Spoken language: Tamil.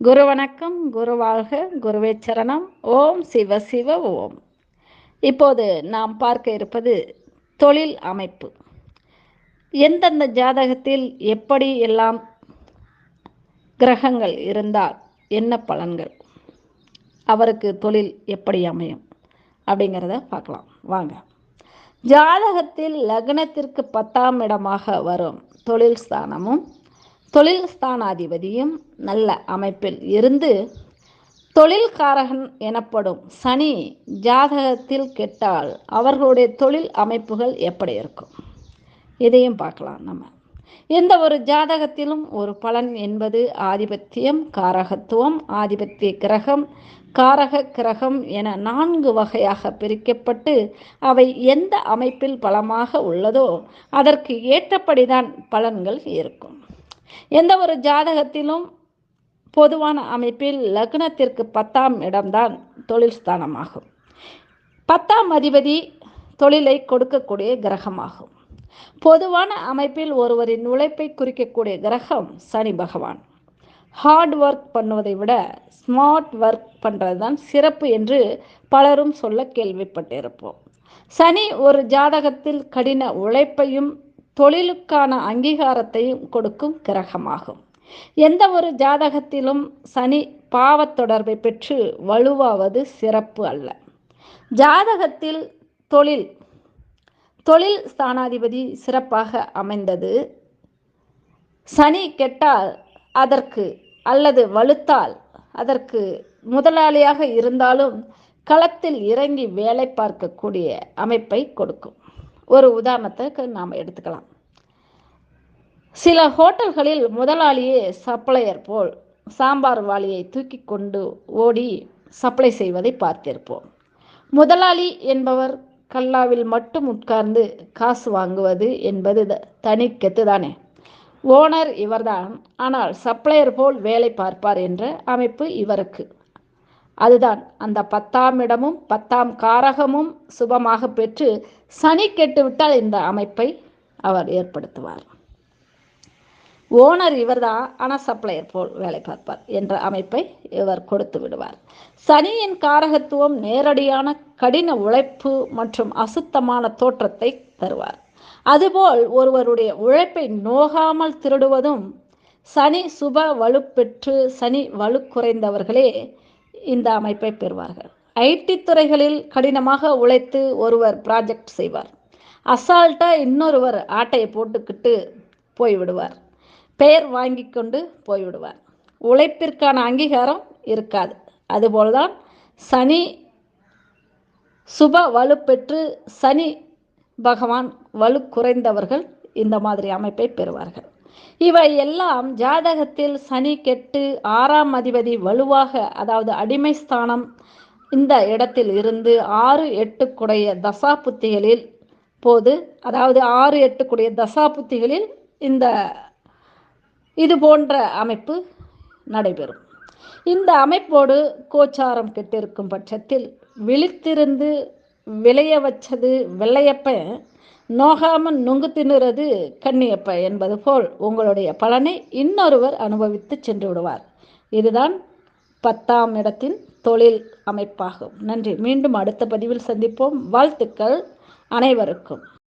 குரு வணக்கம், குரு வாழ்க, குருவே சரணம். ஓம் சிவ சிவ ஓம். இப்போது நாம் பார்க்க இருப்பது தொழில் அமைப்பு. எந்தெந்த ஜாதகத்தில் எப்படி எல்லாம் கிரகங்கள் இருந்தால் என்ன பலன்கள், அவருக்கு தொழில் எப்படி அமையும் அப்படிங்கிறத பார்க்கலாம் வாங்க. ஜாதகத்தில் லக்னத்திற்கு 10ஆம் இடமாக வரும் தொழில் ஸ்தானமும் தொழில் ஸ்தானாதிபதியும் நல்ல அமைப்பில் இருந்து தொழில்காரகன் எனப்படும் சனி ஜாதகத்தில் கெட்டால் அவர்களுடைய தொழில் அமைப்புகள் எப்படி இருக்கும், இதையும் பார்க்கலாம். நம்ம எந்த ஒரு ஜாதகத்திலும் ஒரு பலன் என்பது ஆதிபத்தியம், காரகத்துவம், ஆதிபத்திய கிரகம், காரக கிரகம் என 4 வகையாக பிரிக்கப்பட்டு அவை எந்த அமைப்பில் பலமாக உள்ளதோ அதற்கு ஏற்றபடிதான் பலன்கள் இருக்கும். எந்த ஒரு ஜாதகத்திலும் பொதுவான அமைப்பில் லக்னத்திற்கு 10ஆம் இடம்தான் தொழில் ஸ்தானமாகும். 10ஆம் அதிபதி தொழிலை கொடுக்கக்கூடிய கிரகமாகும். பொதுவான அமைப்பில் ஒருவரின் உழைப்பை குறிக்கக்கூடிய கிரகம் சனி பகவான். ஹார்ட் ஒர்க் பண்ணுவதை விட ஸ்மார்ட் ஒர்க் பண்ணுறது தான் சிறப்பு என்று பலரும் சொல்ல கேள்விப்பட்டிருப்போம். சனி ஒரு ஜாதகத்தில் கடின உழைப்பையும் தொழிலுக்கான அங்கீகாரத்தையும் கொடுக்கும் கிரகமாகும். எந்த ஒரு ஜாதகத்திலும் சனி பாவத் தொடர்பை பெற்று வலுவாவது சிறப்பு அல்ல. ஜாதகத்தில் தொழில் ஸ்தானாதிபதி சிறப்பாக அமைந்தது, சனி கெட்டால் அதற்கு அல்லது வலுத்தால் அதற்கு முதலாளியாக இருந்தாலும் களத்தில் இறங்கி வேலை பார்க்கக்கூடிய அமைப்பை கொடுக்கும். ஒரு உதாரணத்துக்கு நாம் எடுத்துக்கலாம். சில ஹோட்டல்களில் முதலாளியே சப்ளையர் போல் சாம்பார் வாளியை தூக்கி கொண்டு ஓடி சப்ளை செய்வதை பார்த்திருப்போம். முதலாளி என்பவர் கல்லாவில் மட்டும் உட்கார்ந்து காசு வாங்குவது என்பது தனி கெத்துதானே. ஓனர் இவர்தான், ஆனால் சப்ளையர் போல் வேலை பார்ப்பார் என்ற அமைப்பு இவருக்கு. அதுதான் அந்த 10ஆம் இடமும் 10ஆம் காரகமும் சுபமாக பெற்று சனி கெட்டுவிட்டால் இந்த அமைப்பை அவர் ஏற்படுத்துவார். ஓனர் இவர்தான், ஆனால் சப்ளையர் போல் வேலை பார்ப்பார் என்ற அமைப்பை இவர் கொடுத்து விடுவார். சனியின் காரகத்துவம் நேரடியான கடின உழைப்பு மற்றும் அசுத்தமான தோற்றத்தை தருவார். அதுபோல் ஒருவருடைய உழைப்பை நோகாமல் திருடுவதும். சனி சுப வலுப்பெற்று சனி வலு குறைந்தவர்களே இந்த அமைப்பை பெறுவார்கள். ஐடி துறைகளில் கடினமாக உழைத்து ஒருவர் ப்ராஜெக்ட் செய்வார். அசால்ட்டாக இன்னொருவர் ஆட்டையை போட்டுக்கிட்டு போய்விடுவார். பெயர் வாங்கி கொண்டு போய்விடுவார். உழைப்பிற்கான அங்கீகாரம் இருக்காது. அதுபோல்தான் சனி சுப வலுப்பெற்று சனி பகவான் வலு குறைந்தவர்கள் இந்த மாதிரி அமைப்பை பெறுவார்கள். இவை எல்லாம் ஜாதகத்தில் சனி கெட்டு 6ஆம் அதிபதி வலுவாக, அதாவது அடிமை ஸ்தானம் இந்த இடத்தில் இருந்து 6-8 குடைய தசாபுத்திகளில் போது, அதாவது 6-8 குடைய தசாபுத்திகளில் இது போன்ற அமைப்பு நடைபெறும். இந்த அமைப்போடு கோச்சாரம் கெட்டிருக்கும் பட்சத்தில் விழித்திருந்து விளைய வச்சது வெள்ளையப்ப, நோகாமல் நொங்கு தின்னுறது கண்ணியப்ப என்பது போல் உங்களுடைய பலனை இன்னொருவர் அனுபவித்து சென்று விடுவார். இதுதான் 10ஆம் இடத்தின் தொழில் அமைப்பாகும். நன்றி. மீண்டும் அடுத்த பதிவில் சந்திப்போம். வாழ்த்துக்கள் அனைவருக்கும்.